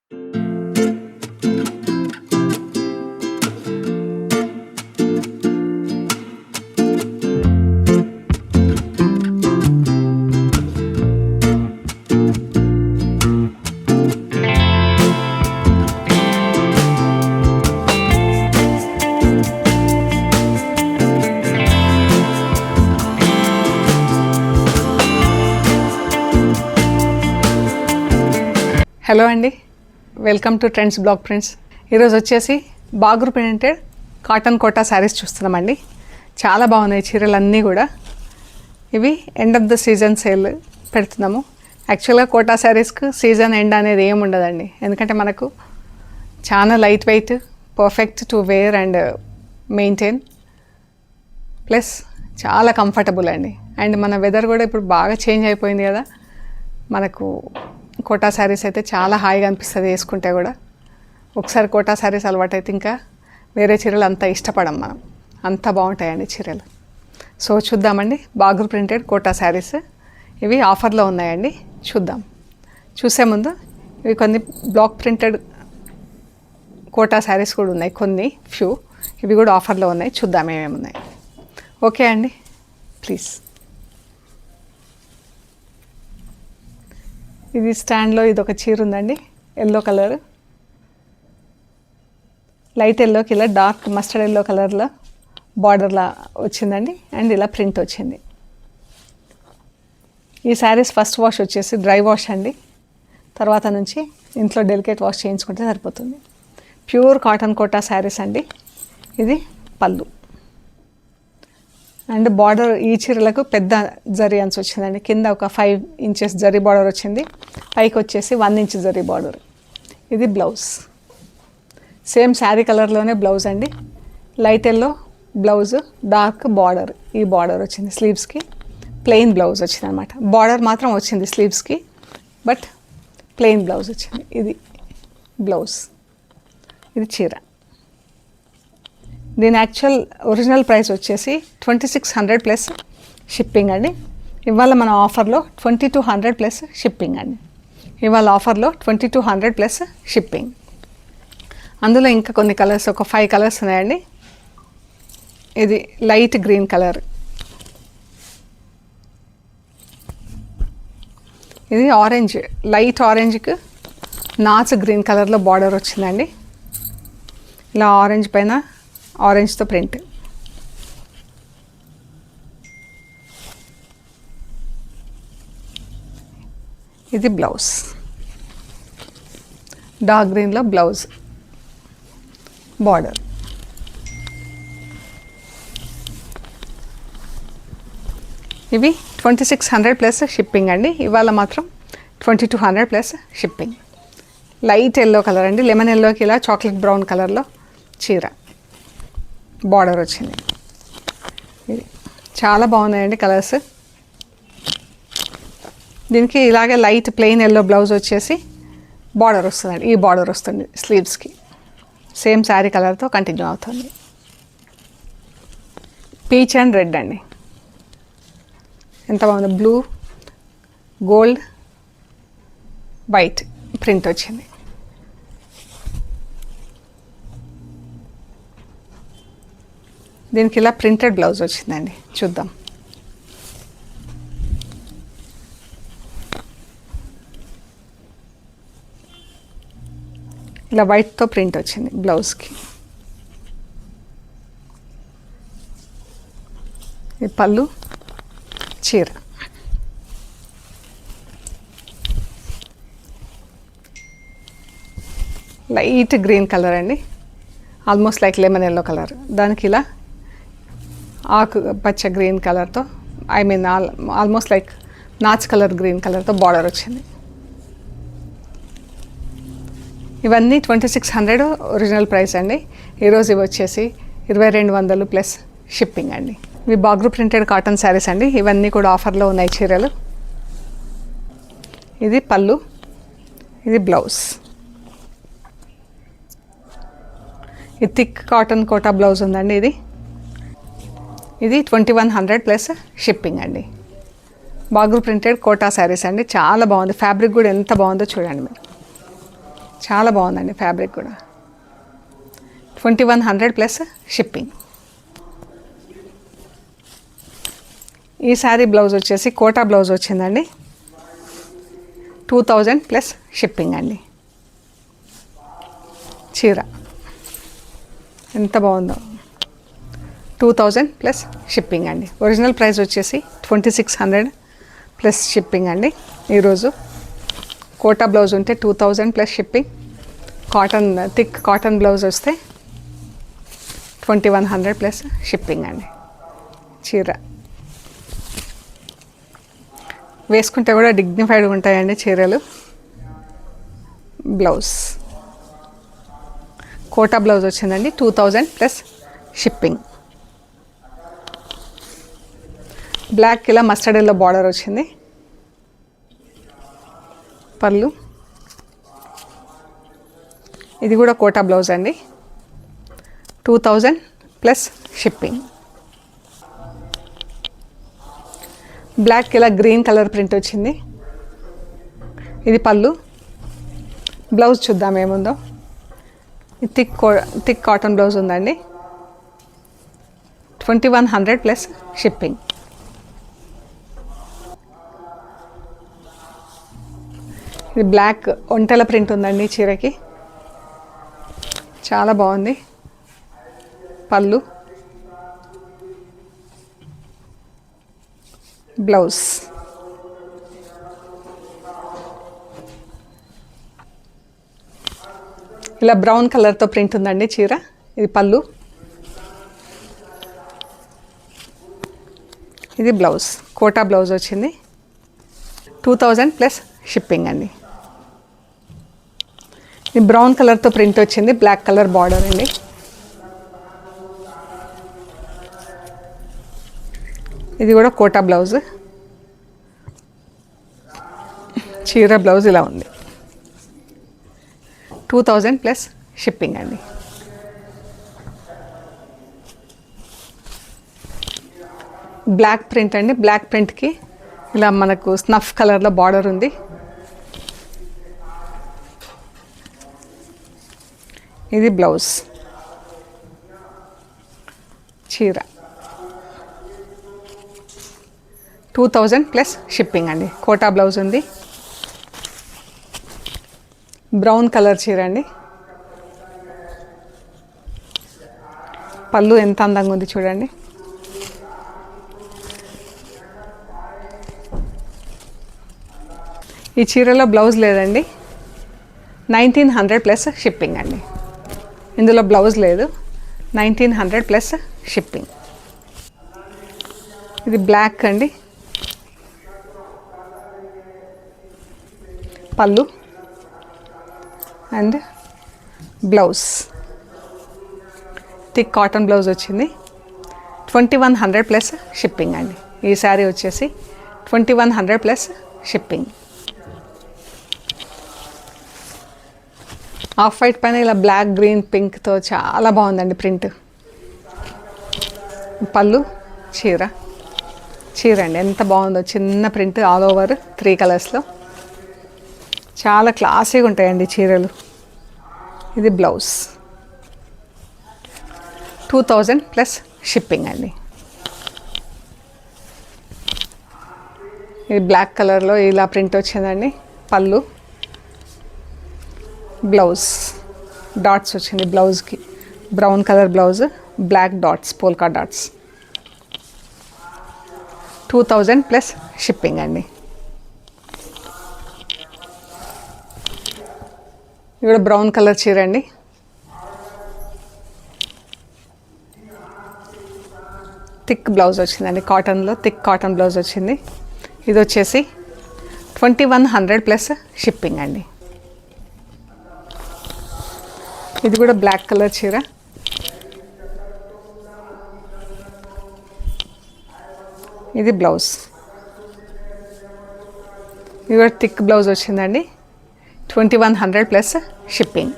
Hello అండి, welcome to trends blog prints. ఈరోజు వచ్చేసి బాగురు ప్రింటెడ్ కాటన్ కోటా శారీస్ చూస్తున్నామండి. చాలా బాగున్నాయి చీరలన్నీ కూడా. ఇవి end of the season sale పెడుతున్నాము. యాక్చువల్గా కోటా శారీస్కి సీజన్ ఎండ్ అనేది ఏమి ఉండదండి, ఎందుకంటే మనకు చాలా light weight, perfect to wear and maintain, plus చాలా కంఫర్టబుల్ అండి. అండ్ మన వెదర్ కూడా ఇప్పుడు బాగా చేంజ్ అయిపోయింది కదా, మనకు కోటా శారీస్ అయితే చాలా హాయిగా అనిపిస్తుంది వేసుకుంటే కూడా. ఒకసారి కోటా శారీస్ అలవాటు అయితే ఇంకా వేరే చీరలు అంత ఇష్టపడం మనం, అంత బాగుంటాయండి చీరలు. సో చూద్దామండి బాగురు ప్రింటెడ్ కోటా శారీస్. ఇవి ఆఫర్లో ఉన్నాయండి, చూద్దాం. చూసే ముందు ఇవి కొన్ని బ్లాక్ ప్రింటెడ్ కోటా శారీస్ కూడా ఉన్నాయి, కొన్ని ఫ్యూ. ఇవి కూడా ఆఫర్లో ఉన్నాయి, చూద్దాం ఏమేమి ఉన్నాయి. ఓకే అండి, ప్లీజ్. ఇది స్టాండ్లో ఇది ఒక చీర ఉందండి, ఎల్లో కలర్, లైట్ ఎల్లోకి ఇలా డార్క్ మస్టర్డ్ ఎల్లో కలర్లో బార్డర్లా వచ్చిందండి. అండ్ ఇలా ప్రింట్ వచ్చింది. ఈ శారీస్ ఫస్ట్ వాష్ వచ్చేసి డ్రై వాష్ అండి, తర్వాత నుంచి ఇంట్లో డెలికేట్ వాష్ చేయించుకుంటే సరిపోతుంది. ప్యూర్ కాటన్ కోటా శారీస్ అండి. ఇది పళ్ళు అండ్ బార్డర్ ఈ చీరలకు పెద్ద జరీ అంచు వచ్చిందండి. కింద ఒక 5 ఇంచెస్ జరీ బార్డర్ వచ్చింది, పైకి వచ్చేసి 1 ఇంచ్ జరీ బార్డర్. ఇది బ్లౌజ్, సేమ్ శారీ కలర్లోనే బ్లౌజ్ అండి. Light yellow blouse, dark border, ఈ బార్డర్ వచ్చింది. స్లీవ్స్కి ప్లెయిన్ బ్లౌజ్ వచ్చింది అనమాట. బార్డర్ మాత్రం వచ్చింది స్లీవ్స్కి, బట్ ప్లెయిన్ బ్లౌజ్ వచ్చింది. ఇది బ్లౌజ్, ఇది చీర. దీని యాక్చువల్ ఒరిజినల్ ప్రైస్ వచ్చేసి 2600 ప్లస్ షిప్పింగ్ అండి. ఇవాళ మన ఆఫర్లో 2200 ప్లస్ షిప్పింగ్ అండి. ఇవాళ ఆఫర్లో 2200 ప్లస్ షిప్పింగ్. అందులో ఇంకా కొన్ని కలర్స్, ఒక 5 కలర్స్ ఉన్నాయండి. ఇది లైట్ గ్రీన్ కలర్, ఇది ఆరెంజ్, లైట్ ఆరెంజ్కి నాచ్ గ్రీన్ కలర్లో బార్డర్ వచ్చిందండి. ఇలా ఆరెంజ్ పైన ఆరెంజ్తో ప్రింట్. ఇది బ్లౌజ్, డార్క్ గ్రీన్లో బ్లౌజ్, బార్డర్. ఇవి 2600 ప్లస్ షిప్పింగ్ అండి. ఇవాళ మాత్రం 2200 plus shipping. Light yellow colour అండి, లెమన్ ఎల్లోకి ఇలా చాక్లెట్ బ్రౌన్ కలర్లో చీర, బార్డర్ వచ్చింది. ఇది చాలా బాగున్నాయండి కలర్స్. దీనికి ఇలాగే లైట్ ప్లెయిన్ ఎల్లో బ్లౌజ్ వచ్చేసి బార్డర్ వస్తుందండి. ఈ బార్డర్ వస్తుంది స్లీవ్స్కి, సేమ్ శారీ కలర్తో కంటిన్యూ అవుతుంది. పీచ్ అండ్ రెడ్ అండి, ఎంత బాగుంది. బ్లూ, గోల్డ్, వైట్ ప్రింట్ వచ్చింది. దీనికి ఇలా ప్రింటెడ్ బ్లౌజ్ వచ్చిందండి, చూద్దాం. ఇలా వైట్తో ప్రింట్ వచ్చింది బ్లౌజ్కి. ఈ పళ్ళు, చీర. లైట్ గ్రీన్ కలర్ అండి, almost like lemon yellow colour. దానికి ఇలా ఆకు పచ్చ గ్రీన్ కలర్తో, I mean almost like notch colour green కలర్తో బార్డర్ వచ్చింది. ఇవన్నీ 2600 ఒరిజినల్ ప్రైస్ అండి. ఈరోజు ఇవి వచ్చేసి 2200 ప్లస్ షిప్పింగ్ అండి. ఇవి బాగురు ప్రింటెడ్ కాటన్ శారీస్ అండి. ఇవన్నీ కూడా ఆఫర్లో ఉన్నాయి చీరలు. ఇది పళ్ళు, ఇది బ్లౌజ్. ఇది థిక్ కాటన్ కోటా బ్లౌజ్ ఉందండి. ఇది 2100 ప్లస్ షిప్పింగ్ అండి. బాగురు ప్రింటెడ్ కోటా శారీస్ అండి, చాలా బాగుంది. ఫ్యాబ్రిక్ కూడా ఎంత బాగుందో చూడండి మీరు. చాలా బాగుందండి ఫ్యాబ్రిక్ కూడా. 2100 ప్లస్ షిప్పింగ్. ఈ శారీ బ్లౌజ్ వచ్చేసి కోటా బ్లౌజ్ వచ్చిందండి. 2000 ప్లస్ షిప్పింగ్ అండి. చీర ఎంత బాగుందో. 2000 ప్లస్ షిప్పింగ్ అండి. ఒరిజినల్ ప్రైస్ వచ్చేసి 2600 ప్లస్ షిప్పింగ్ అండి. ఈరోజు కోటా బ్లౌజ్ ఉంటే 2000 plus shipping. Cotton thick cotton blouse వస్తే 2100 ప్లస్ షిప్పింగ్ అండి. చీర వేసుకుంటే కూడా డిగ్నిఫైడ్గా ఉంటాయండి చీరలు. బ్లౌజ్ కోటా బ్లౌజ్ వచ్చిందండి. 2000 ప్లస్ షిప్పింగ్. బ్లాక్ ఇలా మస్టర్డ్ ఎల్లో బార్డర్ వచ్చింది. పళ్ళు ఇది కూడా కోటా బ్లౌజ్ అండి. 2000 ప్లస్ షిప్పింగ్. బ్లాక్ ఇలా గ్రీన్ కలర్ ప్రింట్ వచ్చింది. ఇది పళ్ళు. బ్లౌజ్ చూద్దాం ఏముందో. థిక్ కాటన్ బ్లౌజ్ ఉందండి. 2100 ప్లస్ షిప్పింగ్. ఇది బ్లాక్ ఒంటెల ప్రింట్ ఉందండి చీరకి. చాలా బాగుంది. పళ్ళు బ్లౌజ్ ఇలా బ్రౌన్ కలర్తో ప్రింట్ ఉందండి చీర. ఇది పళ్ళు. ఇది బ్లౌజ్ కోటా బ్లౌజ్ వచ్చింది. 2000 ప్లస్ షిప్పింగ్ అండి. ఇది బ్రౌన్ కలర్తో ప్రింట్ వచ్చింది. బ్లాక్ కలర్ బార్డర్ అండి. ఇది కూడా కోటా బ్లౌజ్. చీర బ్లౌజ్ ఇలా ఉంది. 2000 ప్లస్ షిప్పింగ్ అండి. బ్లాక్ ప్రింట్ అండి. బ్లాక్ ప్రింట్కి ఇలా మనకు స్నఫ్ కలర్లో బార్డర్ ఉంది. ఇది బ్లౌజ్. చీర 2000 ప్లస్ షిప్పింగ్ అండి. కోటా బ్లౌజ్ ఉంది. బ్రౌన్ కలర్ చీర అండి. పళ్ళు ఎంత అందంగా ఉంది చూడండి. ఈ చీరలో బ్లౌజ్ లేదండి. 1900 ప్లస్ షిప్పింగ్ అండి. ఇందులో బ్లౌజ్ లేదు. 1900 ప్లస్ షిప్పింగ్. ఇది బ్లాక్ అండి. పళ్ళు and blouse thick cotton blouse వచ్చింది. 2100 ప్లస్ షిప్పింగ్ అండి. ఈ శారీ వచ్చేసి 2100 ప్లస్ షిప్పింగ్. ఆఫ్ వైట్ పైన ఇలా బ్లాక్ గ్రీన్ పింక్తో చాలా బాగుందండి ప్రింట్. పళ్ళు చీర అండి ఎంత బాగుందో. చిన్న ప్రింట్ ఆల్ ఓవర్ 3 కలర్స్లో చాలా క్లాసీగా ఉంటాయండి చీరలు. ఇది బ్లౌజ్. 2000 ప్లస్ షిప్పింగ్ అండి. ఇది బ్లాక్ కలర్లో ఇలా ప్రింట్ వచ్చిందండి. పళ్ళు బ్లౌజ్ డాట్స్ వచ్చింది బ్లౌజ్కి. Brown colour blouse black dots polka dots. 2000 plus shipping అండి. ఇది కూడా బ్రౌన్ కలర్ చీర అండి. థిక్ బ్లౌజ్ వచ్చిందండి. కాటన్లో థిక్ కాటన్ బ్లౌజ్ వచ్చింది. ఇది వచ్చేసి 2100 ప్లస్ షిప్పింగ్ అండి. ఇది కూడా బ్లాక్ కలర్ చీర. ఇది బ్లౌజ్. ఇది కూడా థిక్ బ్లౌజ్ వచ్చిందండి. 2100 ప్లస్ షిప్పింగ్.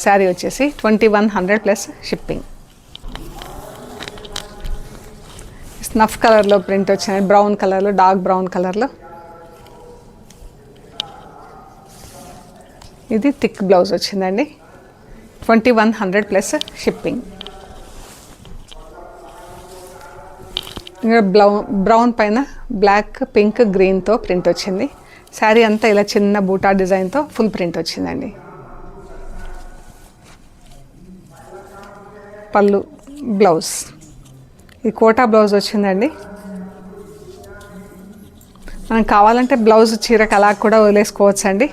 శారీ వచ్చేసి 2100 ప్లస్ షిప్పింగ్. స్నఫ్ కలర్లో ప్రింట్ వచ్చింది. బ్రౌన్ కలర్లో డార్క్ బ్రౌన్ కలర్లో ఇది థిక్ బ్లౌజ్ వచ్చిందండి. 2100 ప్లస్ షిప్పింగ్. ఇంకా బ్రౌన్ పైన బ్లాక్, పింక్, గ్రీన్తో ప్రింట్ వచ్చింది. శారీ అంతా ఇలా చిన్న బూటా డిజైన్తో ఫుల్ ప్రింట్ వచ్చిందండి. పళ్ళు, బ్లౌజ్, ఇది కోటా బ్లౌజ్ వచ్చిందండి. మనం కావాలంటే బ్లౌజ్ చీరకు అలా కూడా వదిలేసుకోవచ్చు అండి.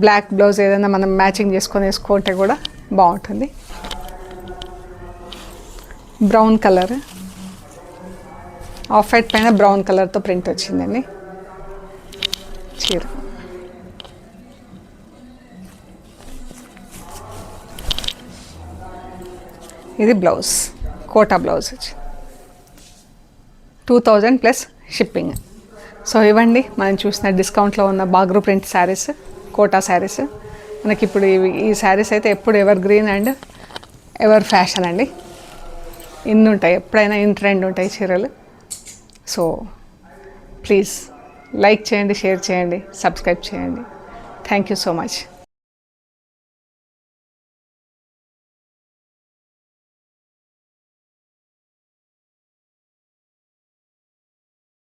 బ్లాక్ బ్లౌజ్ ఏదైనా మనం మ్యాచింగ్ చేసుకొని వేసుకుంటే కూడా బాగుంటుంది. బ్రౌన్ కలర్, ఆఫ్ వైట్ పైన బ్రౌన్ కలర్తో ప్రింట్ వచ్చిందండి చీర. ఇది బ్లౌజ్, కోటా బ్లౌజ్ వచ్చి 2000 ప్లస్ షిప్పింగ్. సో ఇవ్వండి మనం చూసిన డిస్కౌంట్లో ఉన్న బాగ్రూ ప్రింట్ శారీస్, కోటా శారీస్. మనకి ఇప్పుడు ఈ శారీస్ అయితే ఎప్పుడు ever green and ever fashion అండి. ఇన్ని ఉంటాయి, ఎప్పుడైనా ఇన్ ట్రెండ్ ఉంటాయి చీరలు. సో ప్లీజ్ లైక్ చేయండి, షేర్ చేయండి, సబ్స్క్రైబ్ చేయండి. Thank you so much.